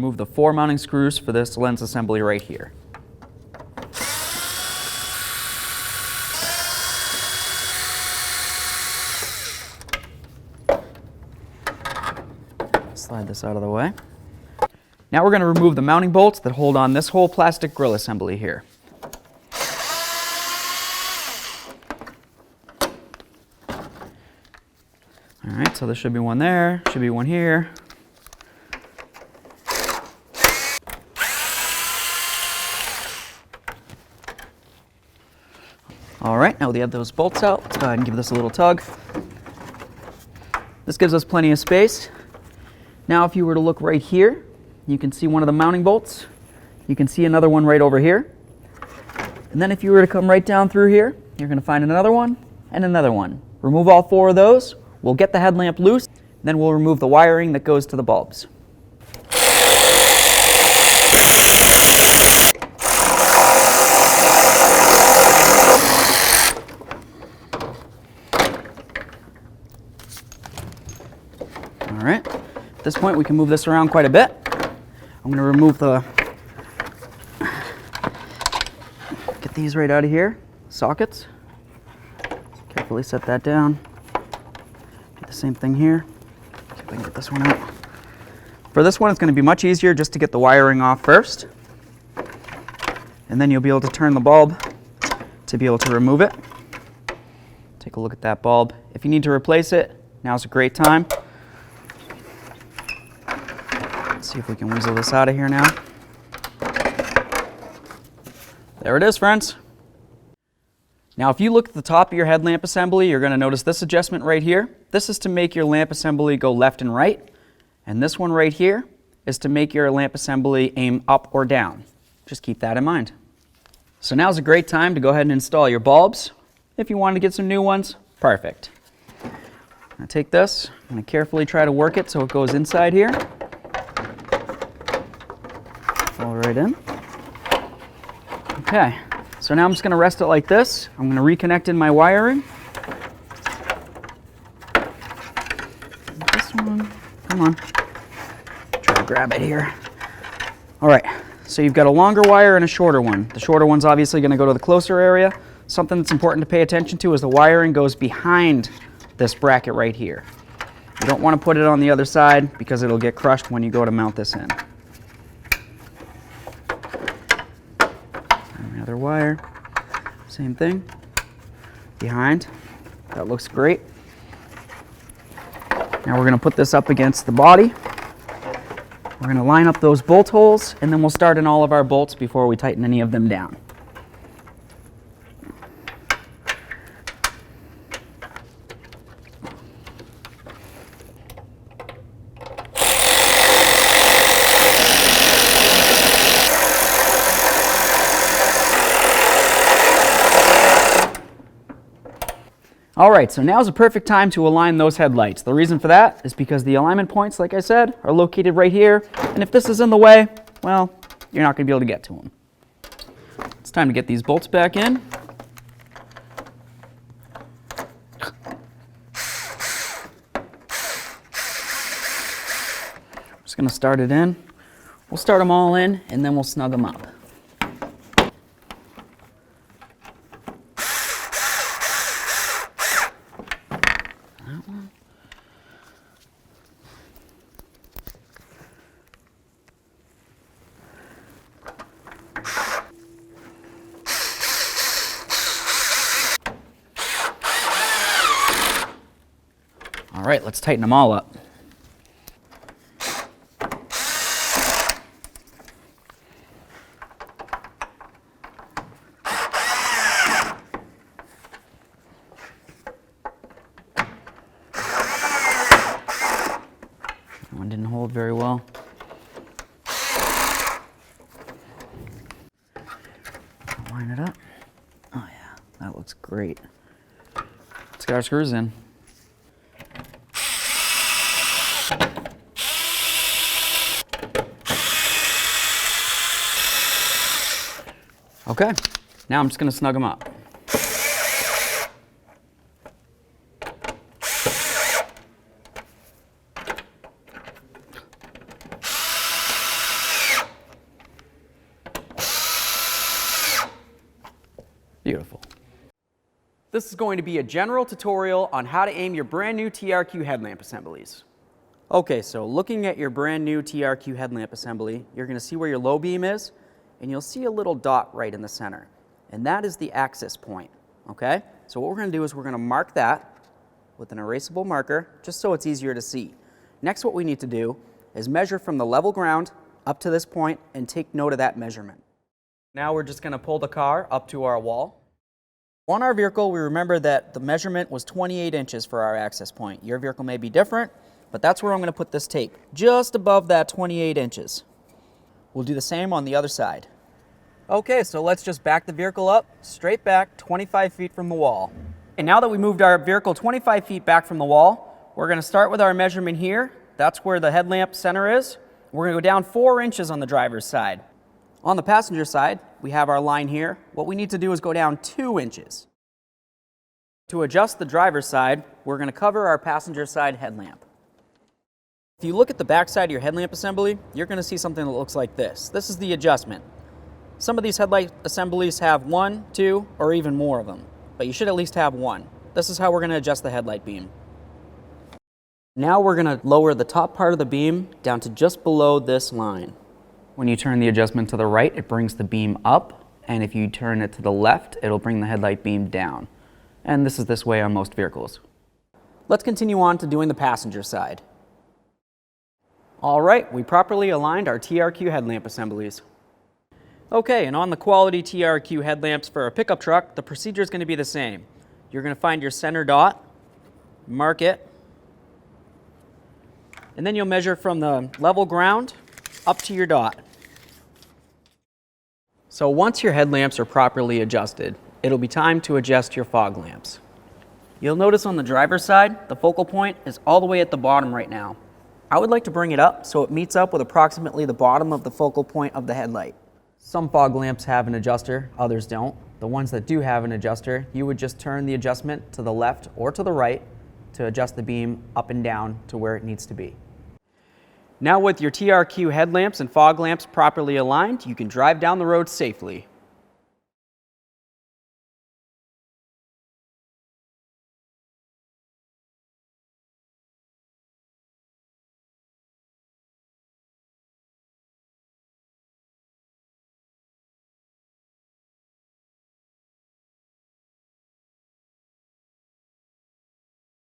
remove the 4 mounting screws for this lens assembly right here. Slide this out of the way. Now we're going to remove the mounting bolts that hold on this whole plastic grill assembly here. Alright, so there should be one there, should be one here. Alright, now that we have those bolts out, let's go ahead and give this a little tug. This gives us plenty of space. Now if you were to look right here, you can see one of the mounting bolts. You can see another one right over here. And then if you were to come right down through here, you're going to find another one and another one. Remove all 4 of those. We'll get the headlamp loose, then we'll remove the wiring that goes to the bulbs. All right, at this point we can move this around quite a bit. I'm going to remove get these right out of here, sockets. Carefully set that down. The same thing here. See if I can get this one out. For this one, it's going to be much easier just to get the wiring off first. And then you'll be able to turn the bulb to be able to remove it. Take a look at that bulb. If you need to replace it, now's a great time. Let's see if we can weasel this out of here now. There it is, friends. Now if you look at the top of your headlamp assembly, you're going to notice this adjustment right here. This is to make your lamp assembly go left and right. And this one right here is to make your lamp assembly aim up or down. Just keep that in mind. So now's a great time to go ahead and install your bulbs. If you want to get some new ones, perfect. I'm going to take this, I'm going to carefully try to work it so it goes inside here. Fall right in. Okay. So now I'm just going to rest it like this. I'm going to reconnect in my wiring. This one, come on. Try to grab it here. All right, so you've got a longer wire and a shorter one. The shorter one's obviously going to go to the closer area. Something that's important to pay attention to is the wiring goes behind this bracket right here. You don't want to put it on the other side because it'll get crushed when you go to mount this in. Another wire, same thing, behind. That looks great. Now we're going to put this up against the body. We're going to line up those bolt holes, and then we'll start in all of our bolts before we tighten any of them down. All right, so now's a perfect time to align those headlights. The reason for that is because the alignment points, like I said, are located right here. And if this is in the way, well, you're not going to be able to get to them. It's time to get these bolts back in. Just going to start it in. We'll start them all in, and then we'll snug them up. All right, let's tighten them all up. That one didn't hold very well. Line it up. Oh yeah, that looks great. Let's get our screws in. Okay, now I'm just going to snug them up. Beautiful. This is going to be a general tutorial on how to aim your brand new TRQ headlamp assemblies. Okay, so looking at your brand new TRQ headlamp assembly, you're going to see where your low beam is, and you'll see a little dot right in the center. And that is the axis point, okay? So what we're going to do is we're going to mark that with an erasable marker, just so it's easier to see. Next, what we need to do is measure from the level ground up to this point and take note of that measurement. Now we're just going to pull the car up to our wall. On our vehicle, we remember that the measurement was 28 inches for our access point. Your vehicle may be different, but that's where I'm going to put this tape, just above that 28 inches. We'll do the same on the other side. Okay, so let's just back the vehicle up, straight back 25 feet from the wall. And now that we moved our vehicle 25 feet back from the wall, we're going to start with our measurement here. That's where the headlamp center is. We're going to go down 4 inches on the driver's side. On the passenger side, we have our line here. What we need to do is go down 2 inches. To adjust the driver's side, we're going to cover our passenger side headlamp. If you look at the back side of your headlamp assembly, you're going to see something that looks like this. This is the adjustment. Some of these headlight assemblies have 1, 2, or even more of them, but you should at least have one. This is how we're going to adjust the headlight beam. Now we're going to lower the top part of the beam down to just below this line. When you turn the adjustment to the right, it brings the beam up, and if you turn it to the left, it'll bring the headlight beam down. And this is this way on most vehicles. Let's continue on to doing the passenger side. All right, we properly aligned our TRQ headlamp assemblies. Okay, and on the quality TRQ headlamps for a pickup truck, the procedure is going to be the same. You're going to find your center dot, mark it, and then you'll measure from the level ground up to your dot. So once your headlamps are properly adjusted, it'll be time to adjust your fog lamps. You'll notice on the driver's side, the focal point is all the way at the bottom right now. I would like to bring it up so it meets up with approximately the bottom of the focal point of the headlight. Some fog lamps have an adjuster, others don't. The ones that do have an adjuster, you would just turn the adjustment to the left or to the right to adjust the beam up and down to where it needs to be. Now with your TRQ headlamps and fog lamps properly aligned, you can drive down the road safely.